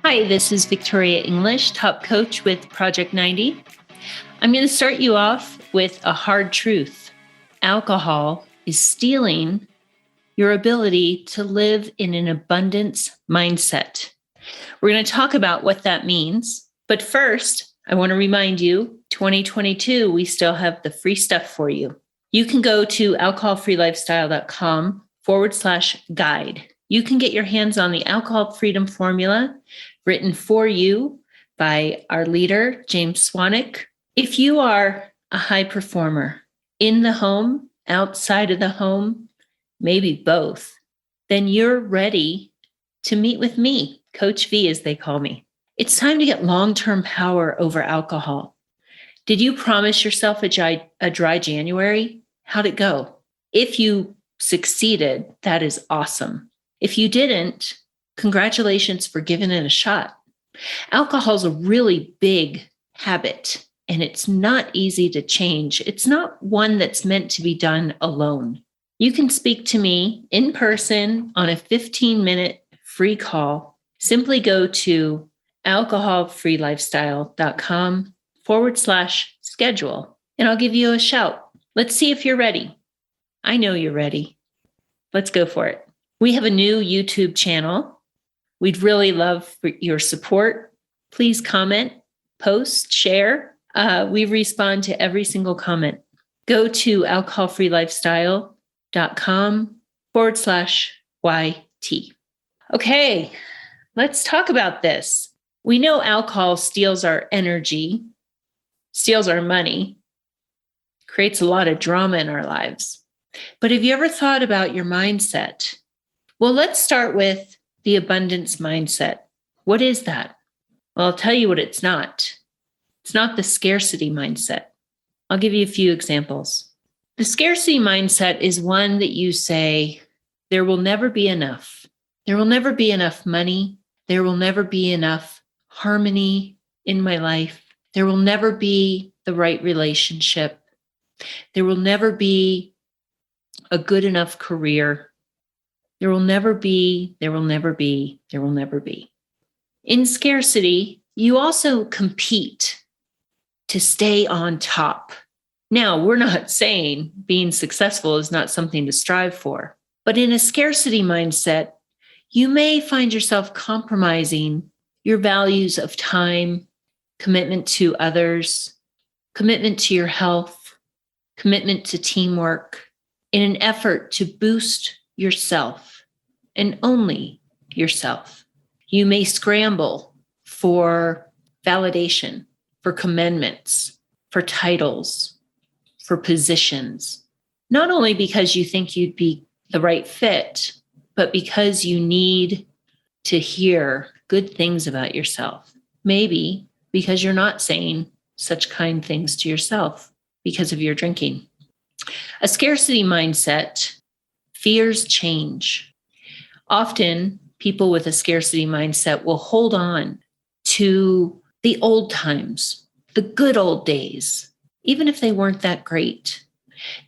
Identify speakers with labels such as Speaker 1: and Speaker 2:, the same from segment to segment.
Speaker 1: Hi, this is Victoria English, top coach with Project 90. I'm going to start you off with a hard truth. Alcohol is stealing your ability to live in an abundance mindset. We're going to talk about what that means. But first, I want to remind you, 2022, we still have the free stuff for you. You can go to alcoholfreelifestyle.com/guide. You can get your hands on the Alcohol Freedom Formula written for you by our leader, James Swanwick. If you are a high performer in the home, outside of the home, maybe both, then you're ready to meet with me, Coach V, as they call me. It's time to get long-term power over alcohol. Did you promise yourself a dry January? How'd it go? If you succeeded, that is awesome. If you didn't, congratulations for giving it a shot. Alcohol is a really big habit, and it's not easy to change. It's not one that's meant to be done alone. You can speak to me in person on a 15-minute free call. Simply go to alcoholfreelifestyle.com/schedule, and I'll give you a shout. Let's see if you're ready. I know you're ready. Let's go for it. We have a new YouTube channel. We'd really love your support. Please comment, post, share. We respond to every single comment. Go to alcoholfreelifestyle.com/YT. Okay, let's talk about this. We know alcohol steals our energy, steals our money, creates a lot of drama in our lives. But have you ever thought about your mindset? Well, let's start with the abundance mindset. What is that? Well, I'll tell you what it's not. It's not the scarcity mindset. I'll give you a few examples. The scarcity mindset is one that you say, there will never be enough. There will never be enough money. There will never be enough harmony in my life. There will never be the right relationship. There will never be a good enough career. There will never be. In scarcity, you also compete to stay on top. Now, we're not saying being successful is not something to strive for, but in a scarcity mindset, you may find yourself compromising your values of time, commitment to others, commitment to your health, commitment to teamwork, in an effort to boost yourself and only yourself. You may scramble for validation, for commendments, for titles, for positions, not only because you think you'd be the right fit, but because you need to hear good things about yourself. Maybe because you're not saying such kind things to yourself because of your drinking. A scarcity mindset fears change. Often, people with a scarcity mindset will hold on to the old times, the good old days, even if they weren't that great.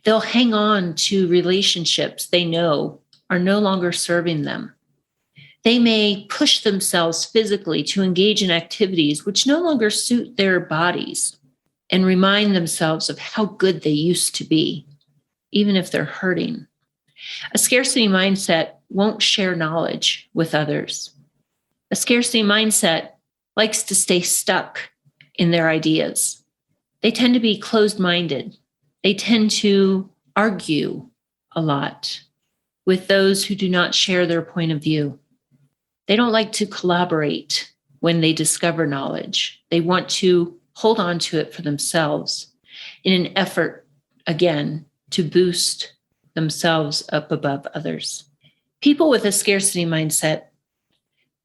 Speaker 1: They'll hang on to relationships they know are no longer serving them. They may push themselves physically to engage in activities which no longer suit their bodies and remind themselves of how good they used to be, even if they're hurting. A scarcity mindset won't share knowledge with others. A scarcity mindset likes to stay stuck in their ideas. They tend to be closed-minded. They tend to argue a lot with those who do not share their point of view. They don't like to collaborate when they discover knowledge. They want to hold on to it for themselves in an effort, again, to boost themselves up above others. People with a scarcity mindset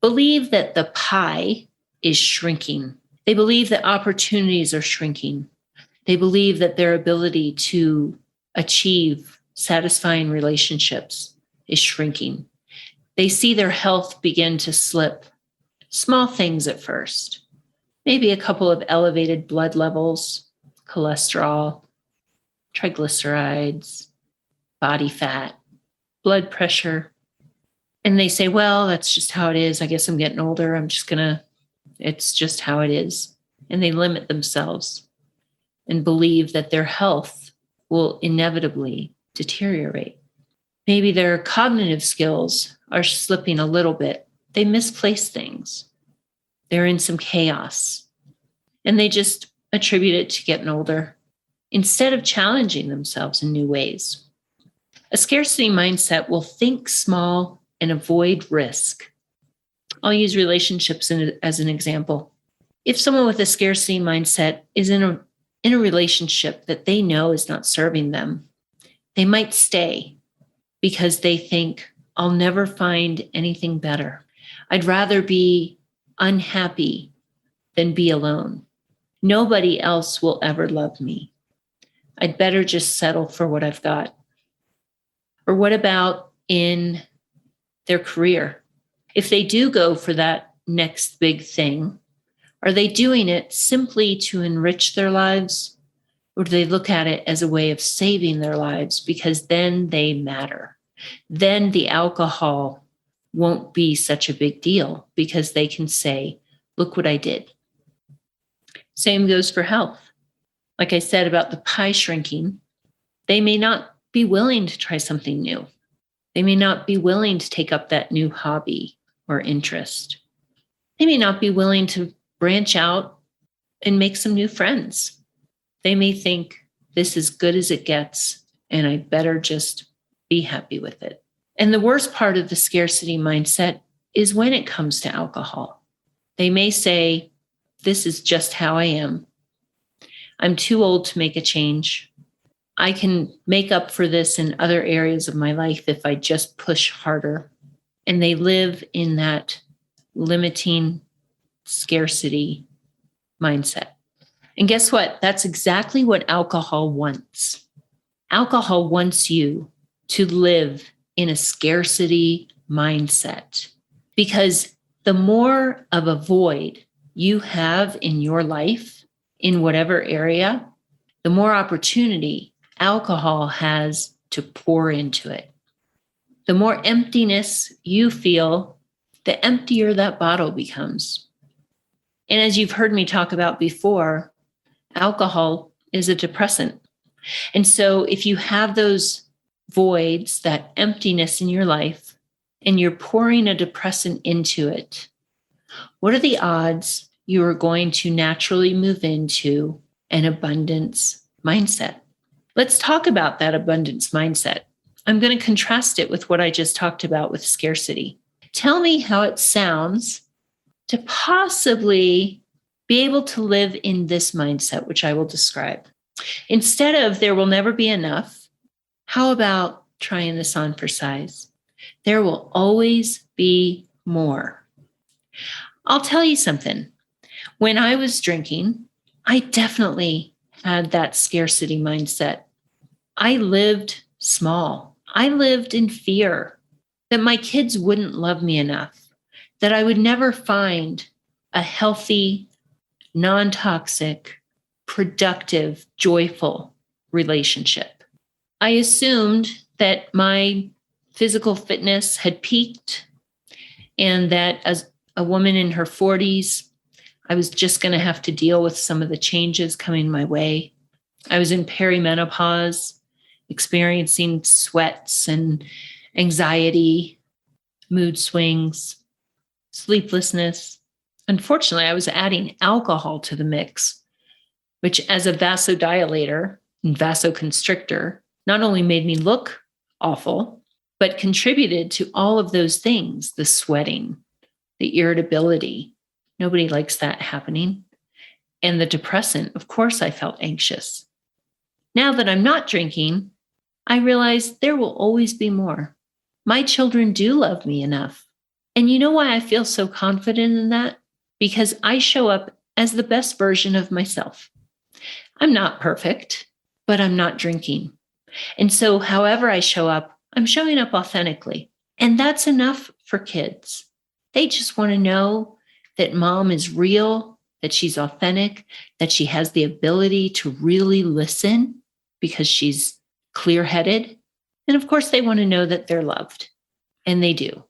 Speaker 1: believe that the pie is shrinking. They believe that opportunities are shrinking. They believe that their ability to achieve satisfying relationships is shrinking. They see their health begin to slip. Small things at first. Maybe a couple of elevated blood levels, cholesterol, triglycerides, body fat, blood pressure. And they say, well, that's just how it is. I guess I'm getting older. It's just how it is. And they limit themselves and believe that their health will inevitably deteriorate. Maybe their cognitive skills are slipping a little bit. They misplace things. They're in some chaos. And they just attribute it to getting older instead of challenging themselves in new ways. A scarcity mindset will think small and avoid risk. I'll use relationships as an example. If someone with a scarcity mindset is in a relationship that they know is not serving them, they might stay because they think, I'll never find anything better. I'd rather be unhappy than be alone. Nobody else will ever love me. I'd better just settle for what I've got. Or what about in their career? If they do go for that next big thing, are they doing it simply to enrich their lives? Or do they look at it as a way of saving their lives because then they matter? Then the alcohol won't be such a big deal because they can say, look what I did. Same goes for health. Like I said about the pie shrinking, they may not be willing to try something new. They may not be willing to take up that new hobby or interest. They may not be willing to branch out and make some new friends. They may think this is good as it gets, and I better just be happy with it. And the worst part of the scarcity mindset is when it comes to alcohol. They may say, this is just how I am. I'm too old to make a change. I can make up for this in other areas of my life if I just push harder. And they live in that limiting scarcity mindset. And guess what? That's exactly what alcohol wants. Alcohol wants you to live in a scarcity mindset because the more of a void you have in your life, in whatever area, the more opportunity alcohol has to pour into it. The more emptiness you feel, the emptier that bottle becomes. And as you've heard me talk about before, alcohol is a depressant. And so if you have those voids, that emptiness in your life, and you're pouring a depressant into it, what are the odds you are going to naturally move into an abundance mindset? Let's talk about that abundance mindset. I'm going to contrast it with what I just talked about with scarcity. Tell me how it sounds to possibly be able to live in this mindset, which I will describe. Instead of there will never be enough, how about trying this on for size? There will always be more. I'll tell you something. When I was drinking, I definitely had that scarcity mindset. I lived small. I lived in fear that my kids wouldn't love me enough, that I would never find a healthy, non-toxic, productive, joyful relationship. I assumed that my physical fitness had peaked and that as a woman in her 40s, I was just going to have to deal with some of the changes coming my way. I was in perimenopause, experiencing sweats and anxiety, mood swings, sleeplessness. Unfortunately, I was adding alcohol to the mix, which as a vasodilator and vasoconstrictor not only made me look awful, but contributed to all of those things, the sweating, the irritability. Nobody likes that happening. And the depressant, of course, I felt anxious. Now that I'm not drinking, I realize there will always be more. My children do love me enough. And you know why I feel so confident in that? Because I show up as the best version of myself. I'm not perfect, but I'm not drinking. And so however I show up, I'm showing up authentically. And that's enough for kids. They just want to know that mom is real, that she's authentic, that she has the ability to really listen because she's clear-headed. And of course, they want to know that they're loved. And they do.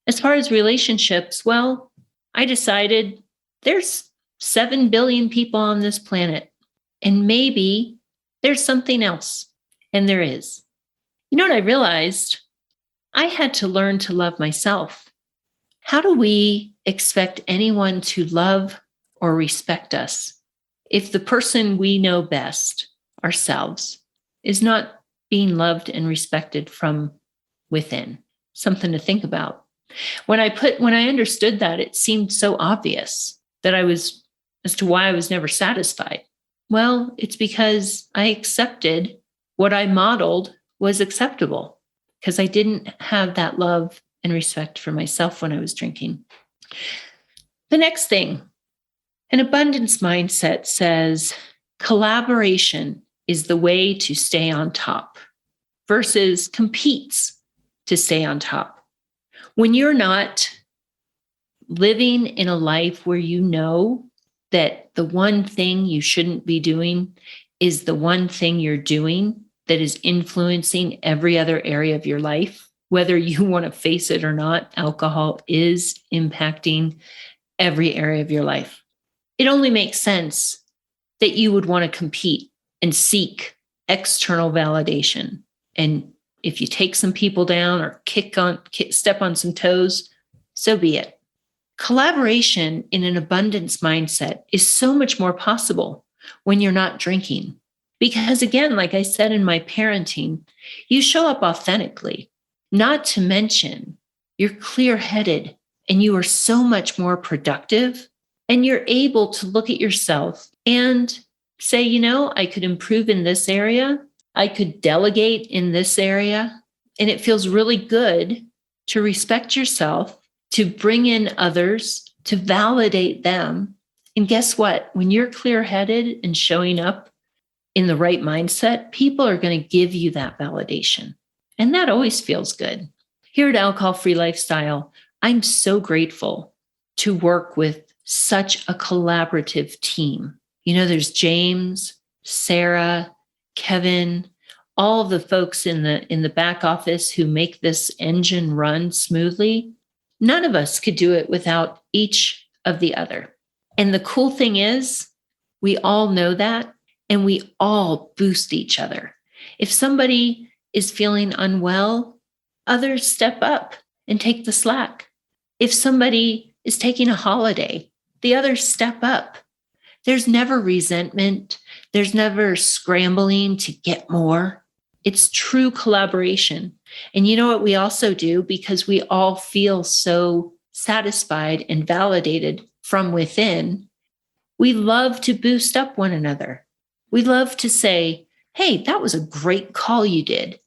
Speaker 1: As far as relationships, well, I decided there's 7 billion people on this planet, and maybe there's something else. And there is. You know what I realized? I had to learn to love myself. How do we expect anyone to love or respect us if the person we know best, ourselves, is not being loved and respected from within? Something to think about. When I understood that, it seemed so obvious as to why I was never satisfied. Well, it's because I accepted what I modeled was acceptable because I didn't have that love and respect for myself when I was drinking. The next thing, an abundance mindset says collaboration is the way to stay on top versus competes to stay on top. When you're not living in a life where you know that the one thing you shouldn't be doing is the one thing you're doing that is influencing every other area of your life, whether you want to face it or not, alcohol is impacting every area of your life. It only makes sense that you would want to compete and seek external validation. And if you take some people down or step on some toes, so be it. Collaboration in an abundance mindset is so much more possible when you're not drinking. Because again, like I said in my parenting, you show up authentically, not to mention you're clear-headed and you are so much more productive, and you're able to look at yourself and say, I could improve in this area. I could delegate in this area. And it feels really good to respect yourself, to bring in others, to validate them. And guess what? When you're clear-headed and showing up in the right mindset, people are going to give you that validation. And that always feels good. Here at Alcohol Free Lifestyle, I'm so grateful to work with such a collaborative team. There's James, Sarah, Kevin, all of the folks in the back office who make this engine run smoothly. None of us could do it without each of the other. And the cool thing is, we all know that, and we all boost each other. If somebody is feeling unwell, others step up and take the slack. If somebody is taking a holiday, the others step up. There's never resentment. There's never scrambling to get more. It's true collaboration. And you know what we also do, because we all feel so satisfied and validated from within, we love to boost up one another. We love to say, hey, that was a great call you did.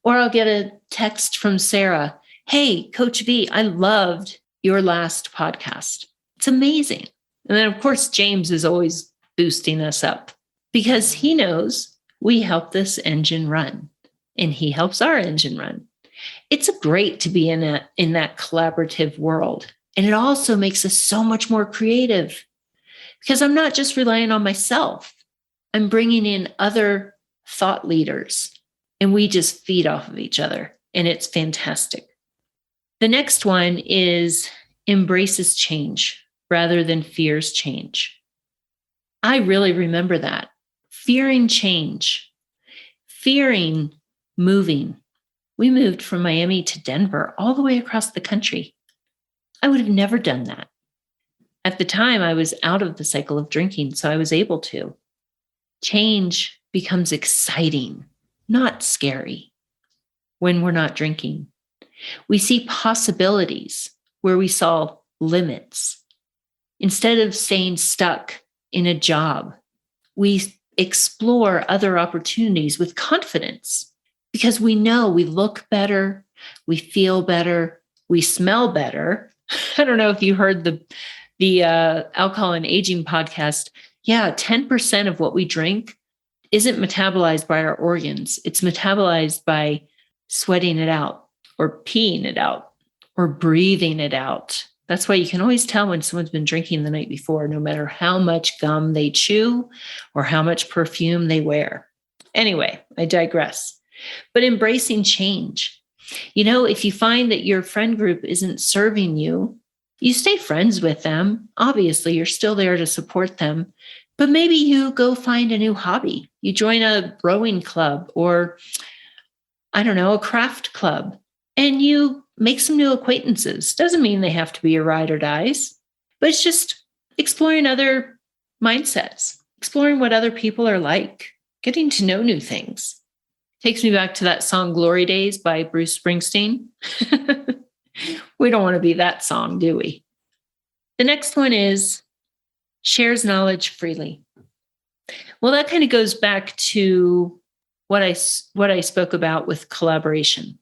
Speaker 1: Or I'll get a text from Sarah, hey, Coach V, I loved your last podcast. It's amazing. And then, of course, James is always boosting us up because he knows we help this engine run and he helps our engine run. It's great to be in that collaborative world. And it also makes us so much more creative because I'm not just relying on myself. I'm bringing in other thought leaders and we just feed off of each other. And it's fantastic. The next one is embraces change rather than fears change. I really remember that. Fearing change, fearing moving. We moved from Miami to Denver, all the way across the country. I would have never done that. At the time, I was out of the cycle of drinking, so I was able to. Change becomes exciting, not scary, when we're not drinking. We see possibilities where we saw limits. Instead of staying stuck in a job, we explore other opportunities with confidence because we know we look better, we feel better, we smell better. I don't know if you heard the Alcohol and Aging podcast. Yeah, 10% of what we drink isn't metabolized by our organs. It's metabolized by sweating it out or peeing it out or breathing it out. That's why you can always tell when someone's been drinking the night before, no matter how much gum they chew or how much perfume they wear. Anyway, I digress. But embracing change. If you find that your friend group isn't serving you, you stay friends with them. Obviously, you're still there to support them, but maybe you go find a new hobby. You join a rowing club or, I don't know, a craft club, and you make some new acquaintances. Doesn't mean they have to be your ride or dies, but it's just exploring other mindsets, exploring what other people are like, getting to know new things. Takes me back to that song Glory Days by Bruce Springsteen. We don't want to be that song, do we? The next one is shares knowledge freely. Well, that kind of goes back to what I spoke about with collaboration.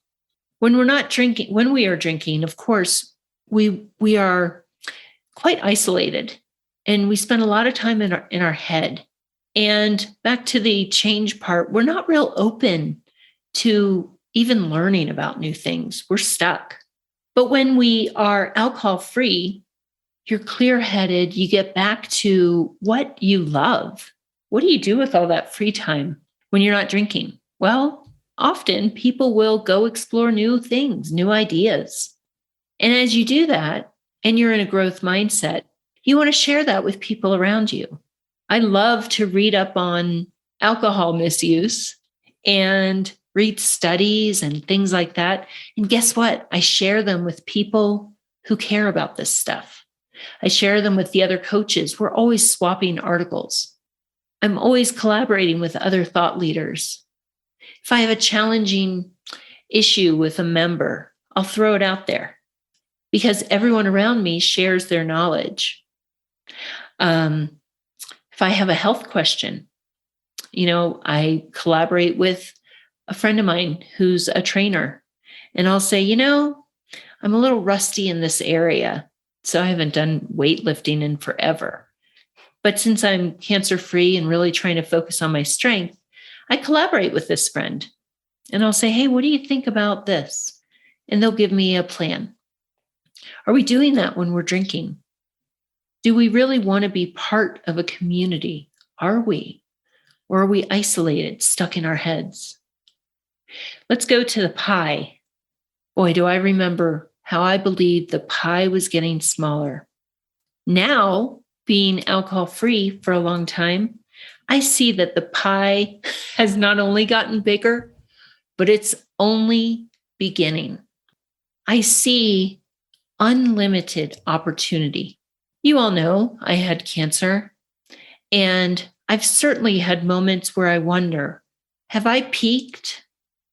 Speaker 1: When we are drinking, of course, we are quite isolated, and we spend a lot of time in our head. And back to the change part, we're not real open to even learning about new things. We're stuck. But when we are alcohol free, you're clear headed. You get back to what you love. What do you do with all that free time when you're not drinking? Well, often people will go explore new things, new ideas. And as you do that, and you're in a growth mindset, you want to share that with people around you. I love to read up on alcohol misuse and read studies and things like that. And guess what? I share them with people who care about this stuff. I share them with the other coaches. We're always swapping articles. I'm always collaborating with other thought leaders. If I have a challenging issue with a member, I'll throw it out there because everyone around me shares their knowledge. If I have a health question, I collaborate with a friend of mine who's a trainer, and I'll say, I'm a little rusty in this area, so I haven't done weightlifting in forever. But since I'm cancer-free and really trying to focus on my strength, I collaborate with this friend, and I'll say, hey, what do you think about this? And they'll give me a plan. Are we doing that when we're drinking? Do we really want to be part of a community? Are we? Or are we isolated, stuck in our heads? Let's go to the pie. Boy, do I remember how I believed the pie was getting smaller. Now, being alcohol-free for a long time, I see that the pie has not only gotten bigger, but it's only beginning. I see unlimited opportunity. You all know I had cancer, and I've certainly had moments where I wonder, have I peaked?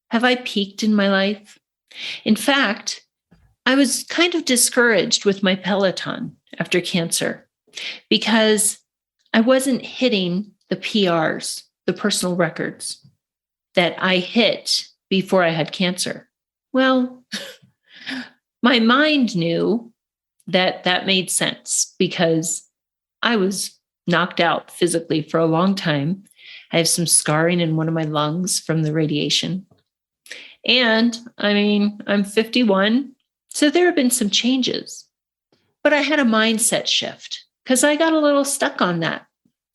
Speaker 1: Have I peaked in my life? In fact, I was kind of discouraged with my Peloton after cancer because I wasn't hitting the PRs, the personal records that I hit before I had cancer. Well, my mind knew that made sense because I was knocked out physically for a long time. I have some scarring in one of my lungs from the radiation. And I'm 51, so there have been some changes. But I had a mindset shift because I got a little stuck on that.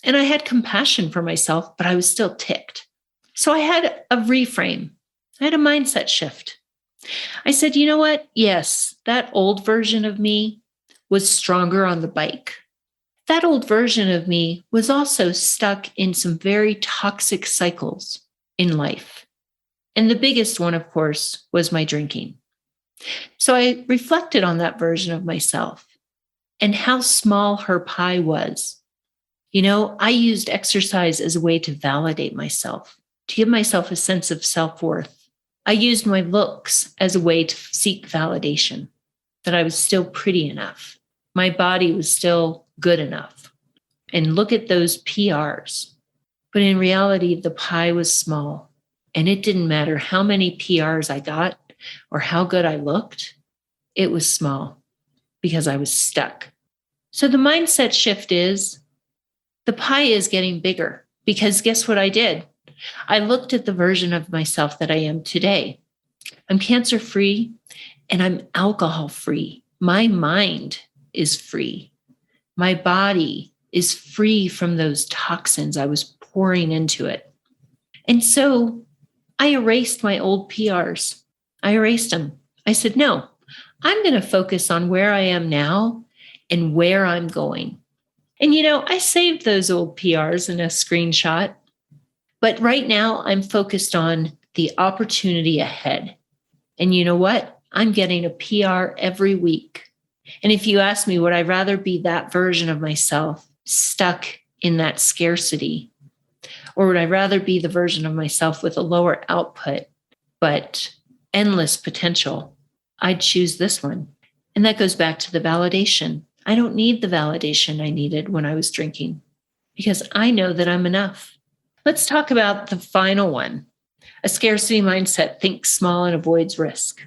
Speaker 1: And I had compassion for myself, but I was still ticked. So I had a reframe. I had a mindset shift. I said, you know what? Yes, that old version of me was stronger on the bike. That old version of me was also stuck in some very toxic cycles in life. And the biggest one, of course, was my drinking. So I reflected on that version of myself and how small her pie was. I used exercise as a way to validate myself, to give myself a sense of self-worth. I used my looks as a way to seek validation, that I was still pretty enough. My body was still good enough. And look at those PRs. But in reality, the pie was small. And it didn't matter how many PRs I got or how good I looked. It was small because I was stuck. So the mindset shift is the pie is getting bigger because guess what I did? I looked at the version of myself that I am today. I'm cancer-free and I'm alcohol-free. My mind is free. My body is free from those toxins I was pouring into it. And so I erased my old PRs. I erased them. I said, no, I'm going to focus on where I am now and where I'm going. And, I saved those old PRs in a screenshot, but right now I'm focused on the opportunity ahead. And you know what? I'm getting a PR every week. And if you ask me, would I rather be that version of myself stuck in that scarcity? Or would I rather be the version of myself with a lower output, but endless potential? I'd choose this one. And that goes back to the validation. I don't need the validation I needed when I was drinking because I know that I'm enough. Let's talk about the final one. A scarcity mindset thinks small and avoids risk.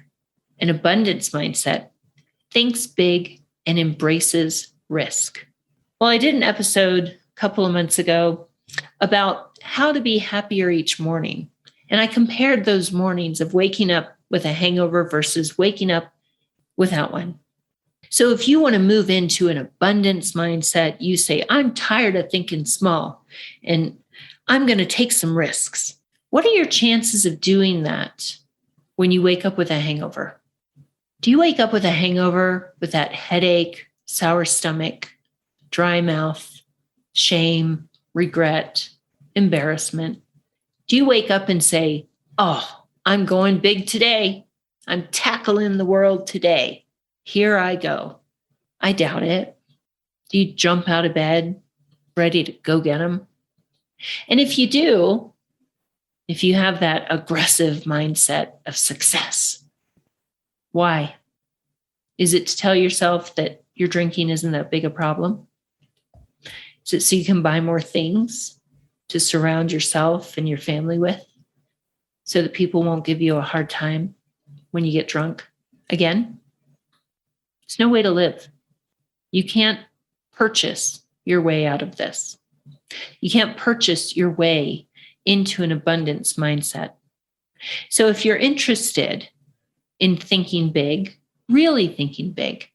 Speaker 1: An abundance mindset thinks big and embraces risk. Well, I did an episode a couple of months ago about how to be happier each morning. And I compared those mornings of waking up with a hangover versus waking up without one. So if you want to move into an abundance mindset, you say, I'm tired of thinking small and I'm going to take some risks. What are your chances of doing that when you wake up with a hangover? Do you wake up with a hangover with that headache, sour stomach, dry mouth, shame, regret, embarrassment? Do you wake up and say, oh, I'm going big today. I'm tackling the world today. Here I go. I doubt it. Do you jump out of bed ready to go get them? And if you do, if you have that aggressive mindset of success, why? Is it to tell yourself that your drinking isn't that big a problem? Is it so you can buy more things to surround yourself and your family with so that people won't give you a hard time when you get drunk again? It's no way to live. You can't purchase your way out of this. You can't purchase your way into an abundance mindset. So if you're interested in thinking big, really thinking big,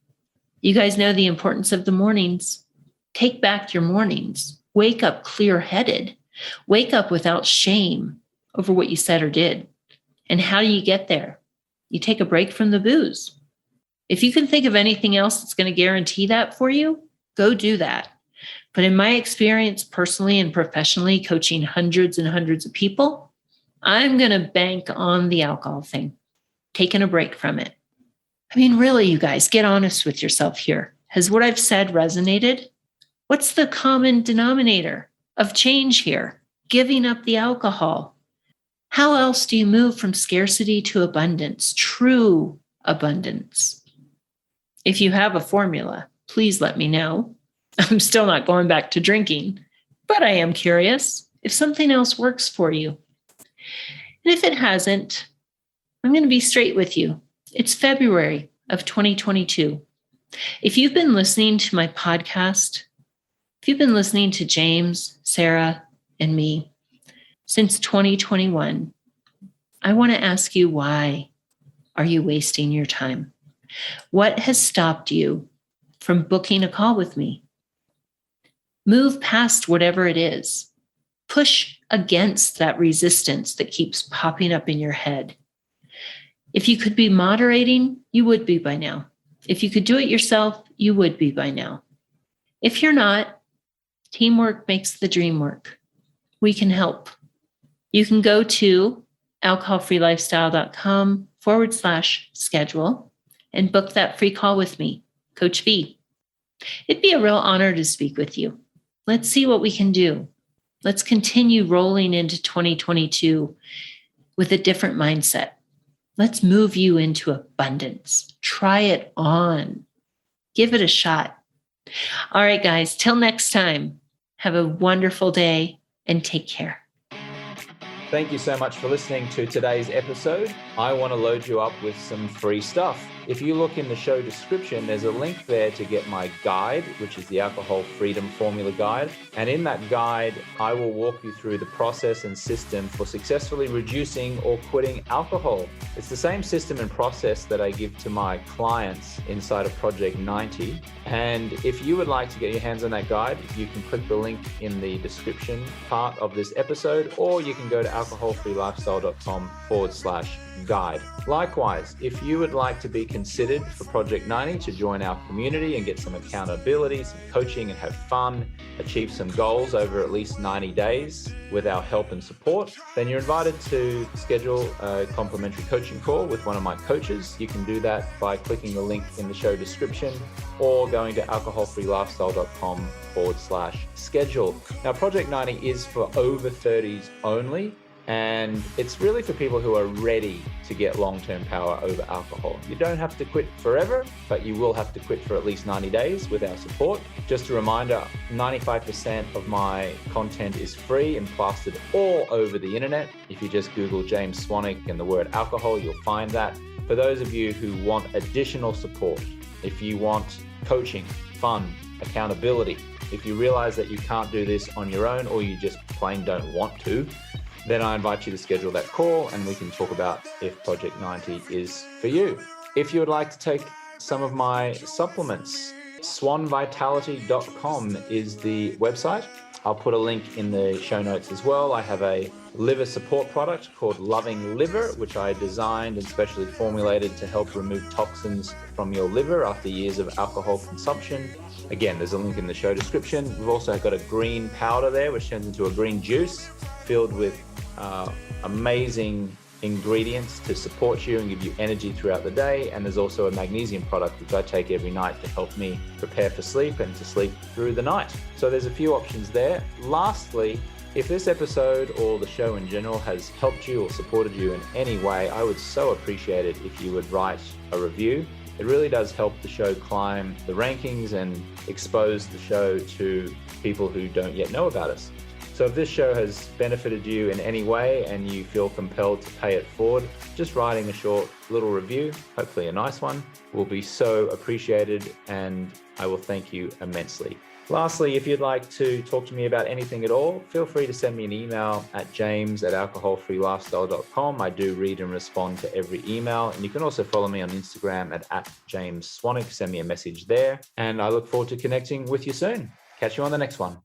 Speaker 1: you guys know the importance of the mornings. Take back your mornings. Wake up clear-headed. Wake up without shame over what you said or did. And how do you get there? You take a break from the booze. If you can think of anything else that's going to guarantee that for you, go do that. But in my experience, personally and professionally, coaching hundreds and hundreds of people, I'm going to bank on the alcohol thing, taking a break from it. I mean, really, you guys, get honest with yourself here. Has what I've said resonated? What's the common denominator of change here? Giving up the alcohol. How else do you move from scarcity to abundance, true abundance? If you have a formula, please let me know. I'm still not going back to drinking, but I am curious if something else works for you. And if it hasn't, I'm going to be straight with you. It's February of 2022. If you've been listening to my podcast, if you've been listening to James, Sarah, and me since 2021, I want to ask you, why are you wasting your time? What has stopped you from booking a call with me? Move past whatever it is. Push against that resistance that keeps popping up in your head. If you could be moderating, you would be by now. If you could do it yourself, you would be by now. If you're not, teamwork makes the dream work. We can help. You can go to alcoholfreelifestyle.com/schedule and book that free call with me, Coach V. It'd be a real honor to speak with you. Let's see what we can do. Let's continue rolling into 2022 with a different mindset. Let's move you into abundance. Try it on. Give it a shot. All right, guys, till next time, have a wonderful day and take care.
Speaker 2: Thank you so much for listening to today's episode. I want to load you up with some free stuff. If you look in the show description, there's a link there to get my guide, which is the Alcohol Freedom Formula Guide. And in that guide, I will walk you through the process and system for successfully reducing or quitting alcohol. It's the same system and process that I give to my clients inside of Project 90. And if you would like to get your hands on that guide, you can click the link in the description part of this episode, or you can go to alcoholfreelifestyle.com/guide. guide. Likewise, if you would like to be considered for Project 90 to join our community and get some accountability, some coaching, and have fun, achieve some goals over at least 90 days with our help and support, then you're invited to schedule a complimentary coaching call with one of my coaches. You can do that by clicking the link in the show description or going to alcoholfreelifestyle.com/schedule. Now, Project 90 is for over 30s only, and it's really for people who are ready to get long-term power over alcohol. You don't have to quit forever, but you will have to quit for at least 90 days with our support. Just a reminder, 95% of my content is free and plastered all over the internet. If you just Google James Swanwick and the word alcohol, you'll find that. For those of you who want additional support, if you want coaching, fun, accountability, if you realize that you can't do this on your own or you just plain don't want to, then I invite you to schedule that call and we can talk about if Project 90 is for you. If you would like to take some of my supplements, swanvitality.com is the website. I'll put a link in the show notes as well. I have a liver support product called Loving Liver, which I designed and specially formulated to help remove toxins from your liver after years of alcohol consumption. Again, there's a link in the show description. We've also got a green powder there, which turns into a green juice filled with amazing ingredients to support you and give you energy throughout the day. And there's also a magnesium product, which I take every night to help me prepare for sleep and to sleep through the night. So there's a few options there. Lastly, if this episode or the show in general has helped you or supported you in any way, I would so appreciate it if you would write a review. It really does help the show climb the rankings and expose the show to people who don't yet know about us. So if this show has benefited you in any way and you feel compelled to pay it forward, just writing a short little review, hopefully a nice one, will be so appreciated and I will thank you immensely. Lastly, if you'd like to talk to me about anything at all, feel free to send me an email at james@alcoholfreelifestyle.com. I do read and respond to every email. And you can also follow me on Instagram at James Swanwick. Send me a message there. And I look forward to connecting with you soon. Catch you on the next one.